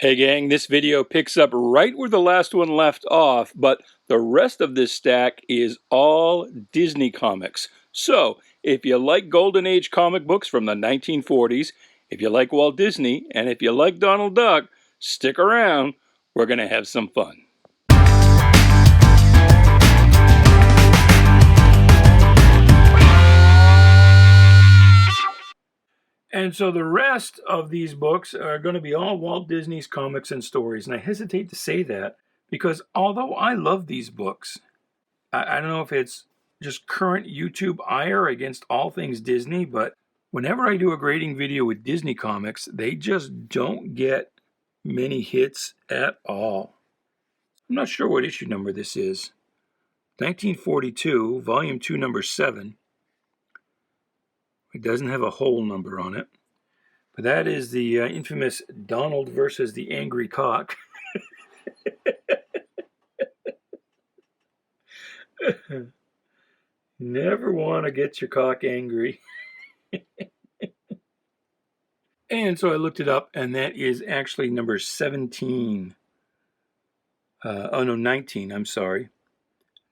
Hey gang, this video picks up right where the last one left off, but the rest of this stack is all Disney comics. So, if you like Golden Age comic books from the 1940s, if you like Walt Disney, and if you like Donald Duck, stick around, we're going to have some fun. And so the rest of these books are going to be all Walt Disney's comics and stories. And I hesitate to say that because although I love these books, I don't know if it's just current YouTube ire against all things Disney, but whenever I do a grading video with Disney comics, they just don't get many hits at all. I'm not sure what issue number this is. 1942, Volume 2, Number 7. It doesn't have a whole number on it. But that is the infamous Donald versus the Angry Cock. Never want to get your cock angry. And so I looked it up, and that is actually number 17. 19, I'm sorry.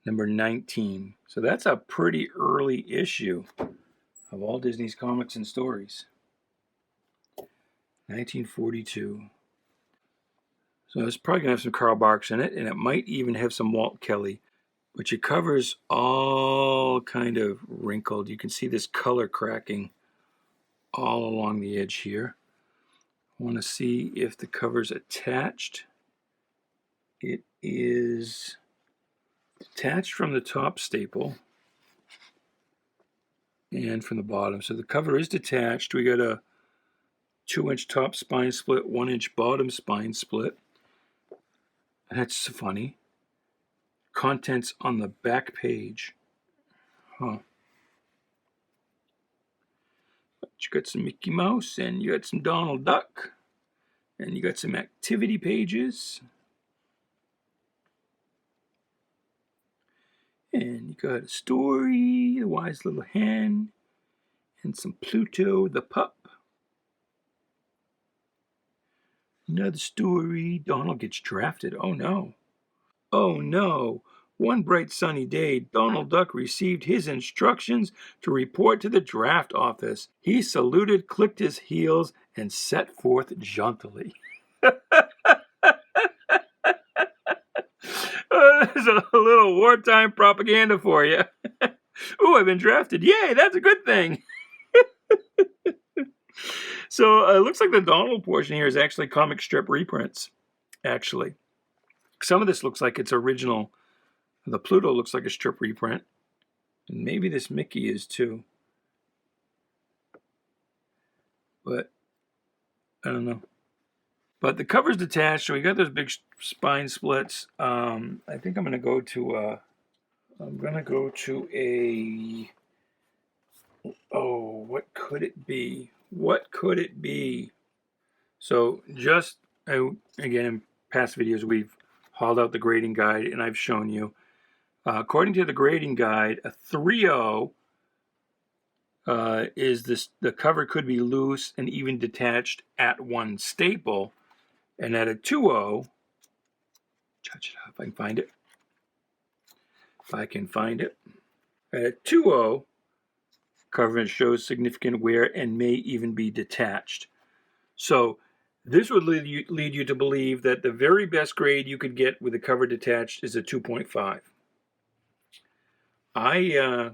Number 19. So that's a pretty early issue of Walt Disney's comics and stories. 1942. So it's probably going to have some Carl Barks in it, and it might even have some Walt Kelly. But your cover's all kind of wrinkled. You can see this color cracking all along the edge here. I want to see if the cover's attached. It is attached from the top staple and from the bottom. So the cover is detached. We got a 2-inch top spine split, 1-inch bottom spine split. That's funny. Contents on the back page. Huh. But you got some Mickey Mouse, and you got some Donald Duck, and you got some activity pages. And you got a story, The Wise Little Hen, and some Pluto the Pup. Another story, Donald gets drafted. Oh no. Oh no. One bright sunny day, Donald Duck received his instructions to report to the draft office. He saluted, clicked his heels, and set forth jauntily. There's a little wartime propaganda for you. Ooh, I've been drafted. Yay, that's a good thing. So it looks like the Donald portion here is actually comic strip reprints, actually. Some of this looks like it's original. The Pluto looks like a strip reprint. And maybe this Mickey is too. But I don't know. But the cover's detached, so we got those big spine splits. I think I'm going to go to a... Oh, what could it be? What could it be? So just, again, in past videos, we've hauled out the grading guide, and I've shown you. According to the grading guide, a 3.0 is this. The cover could be loose and even detached at one staple, and at a 2.0, touch it up if I can find it. If I can find it, at a 2.0, cover shows significant wear and may even be detached. So this would lead you to believe that the very best grade you could get with the cover detached is a 2.5. I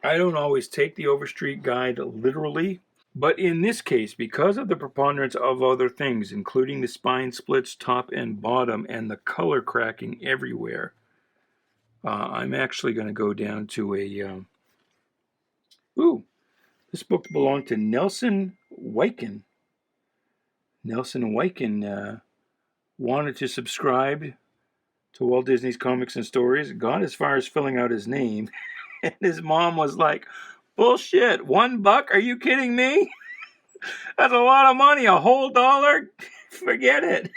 don't always take the Overstreet guide literally, but in this case, because of the preponderance of other things, including the spine splits top and bottom and the color cracking everywhere, I'm actually going to go down to a... this book belonged to Nelson Wyken. Nelson Wyken wanted to subscribe to Walt Disney's Comics and Stories, got as far as filling out his name, and his mom was like, bullshit, $1? Are you kidding me? That's a lot of money, a whole $1? Forget it.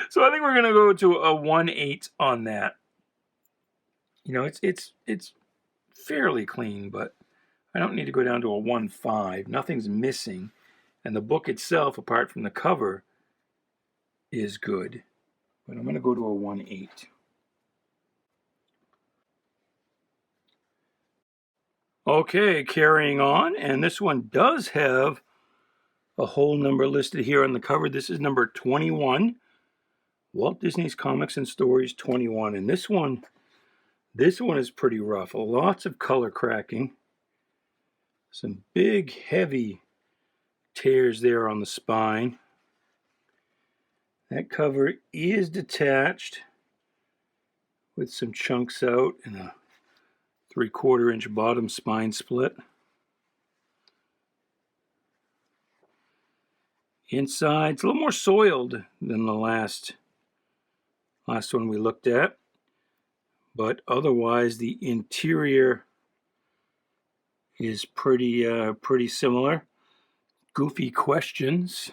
So I think we're going to go to a 1.8 on that. You know, it's fairly clean, but I don't need to go down to a 1.5. Nothing's missing. And the book itself, apart from the cover, is good. But I'm going to go to a 1.8. Okay, carrying on. And this one does have a whole number listed here on the cover. This is number 21. Walt Disney's Comics and Stories 21. And this one is pretty rough. Lots of color cracking. Some big, heavy tears there on the spine. That cover is detached with some chunks out and a 3/4 inch bottom spine split. Inside, it's a little more soiled than the last one we looked at, but otherwise the interior is pretty similar. Goofy questions.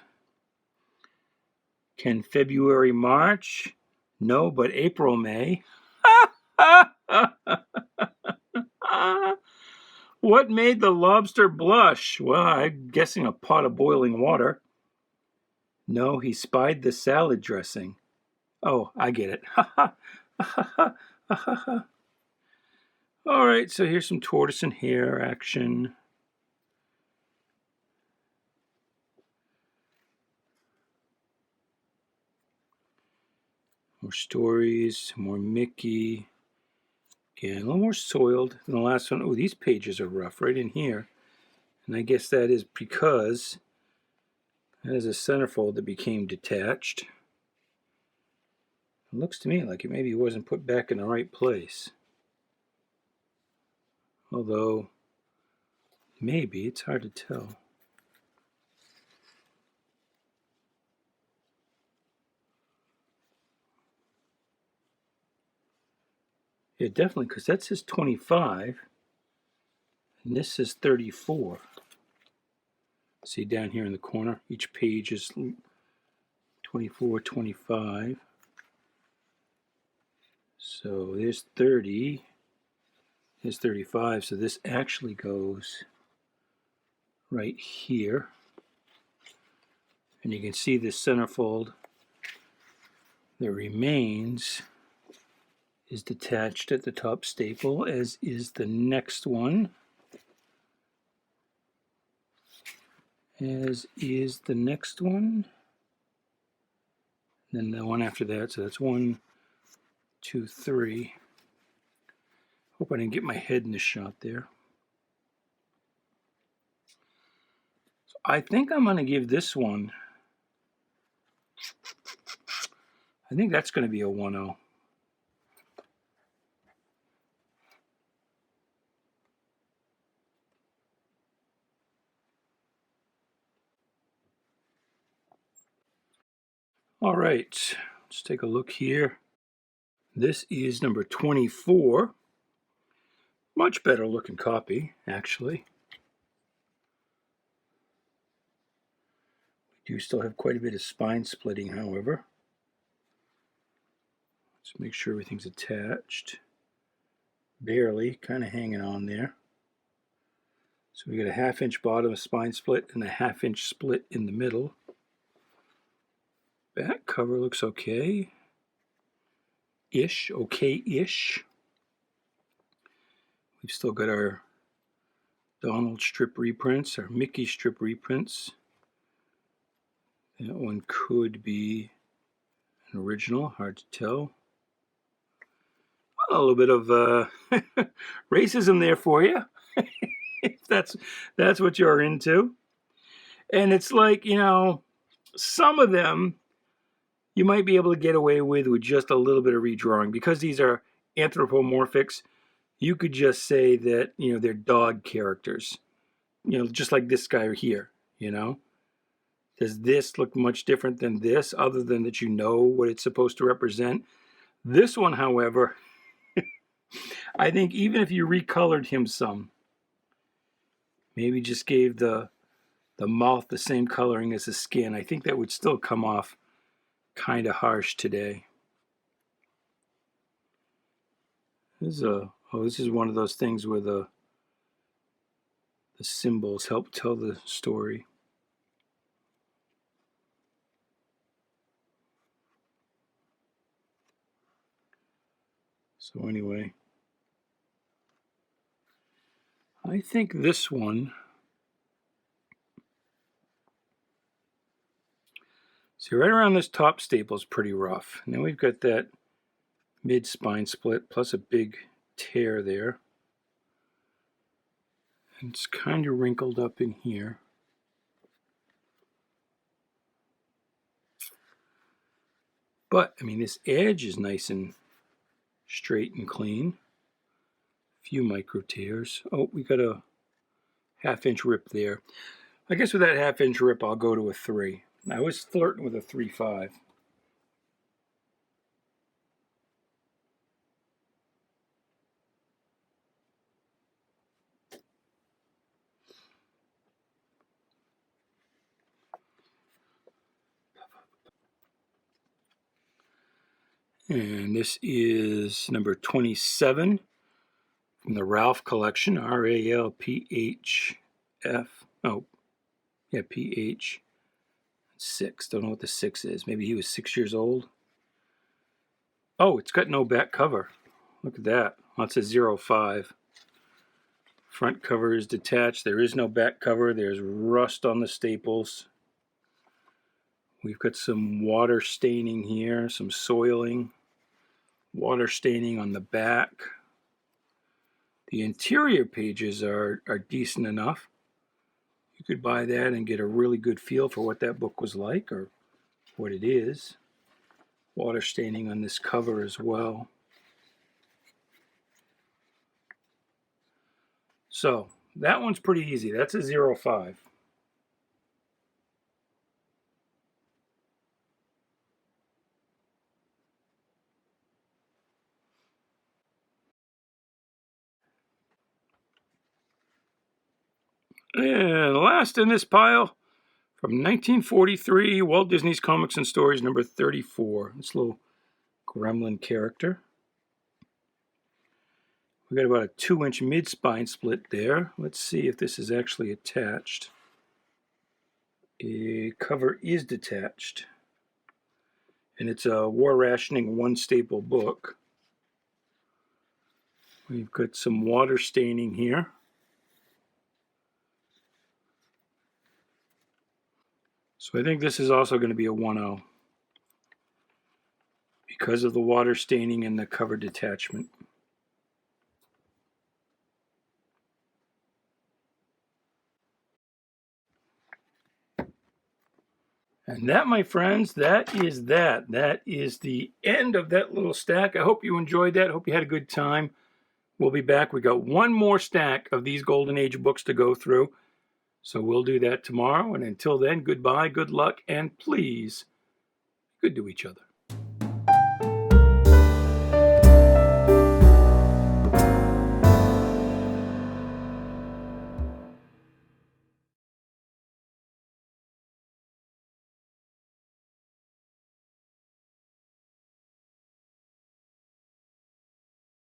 Can February march? No, but April may. What made the lobster blush? Well, I'm guessing a pot of boiling water. No, he spied the salad dressing. Oh, I get it. All right, so here's some tortoise and hare action. More stories, more Mickey. Again, a little more soiled than the last one. Oh, these pages are rough right in here. And I guess that is because that is a centerfold that became detached. It looks to me like it maybe wasn't put back in the right place. Although, maybe, it's hard to tell. Yeah, definitely, because that says 25, and this says 34. See down here in the corner, each page is 24, 25. So there's 30, there's 35, so this actually goes right here. And you can see this centerfold that remains is detached at the top staple, as is the next one. As is the next one. Then the one after that, so that's 1, 2, 3. Hope I didn't get my head in the shot there. So I think I'm going to give this one, I think that's going to be a 1.0. All right, let's take a look here. This is number 24. Much better looking copy, actually. We do still have quite a bit of spine splitting, however. Let's make sure everything's attached. Barely, kind of hanging on there. So we got a 1/2 inch bottom spine split and a 1/2 inch split in the middle. Back cover looks okay. Okay-ish. We've still got our Donald strip reprints, our Mickey strip reprints. That one could be an original, hard to tell. A little bit of racism there for you, if that's what you're into. And it's like, you know, some of them you might be able to get away with just a little bit of redrawing. Because these are anthropomorphics, you could just say that, you know, they're dog characters. You know, just like this guy here, you know. Does this look much different than this, other than that you know what it's supposed to represent? This one, however, I think even if you recolored him some, maybe just gave the mouth the same coloring as the skin, I think that would still come off kind of harsh today. This is one of those things where the The symbols help tell the story. So anyway, I think this one, see right around this top staple is pretty rough. And then we've got that mid spine split plus a big tear there. And it's kind of wrinkled up in here. But, I mean, this edge is nice and straight and clean. A few micro tears. Oh, we got a 1/2 inch rip there. I guess with that 1/2 inch rip, I'll go to a 3. I was flirting with a 3.5. And this is number 27 from the Ralph collection, R-A-L-P-H-F. Oh, yeah, P-H. 6. Don't know what the 6 is. Maybe he was 6 years old. Oh, it's got no back cover. Look at that. That's a 0.5. Front cover is detached. There is no back cover. There's rust on the staples. We've got some water staining here, some soiling. Water staining on the back. The interior pages are decent enough. You could buy that and get a really good feel for what that book was like or what it is. Water staining on this cover as well. So that one's pretty easy. That's a 0.5. And last in this pile, from 1943, Walt Disney's Comics and Stories, number 34. This little gremlin character. We got about a 2-inch mid-spine split there. Let's see if this is actually attached. A cover is detached. And it's a war rationing 1 staple book. We've got some water staining here. So I think this is also going to be a 1.0 because of the water staining and the cover detachment. And that, my friends, that is that. That is the end of that little stack. I hope you enjoyed that. I hope you had a good time. We'll be back. We got one more stack of these Golden Age books to go through. So we'll do that tomorrow. And until then, goodbye, good luck, and please, good to each other.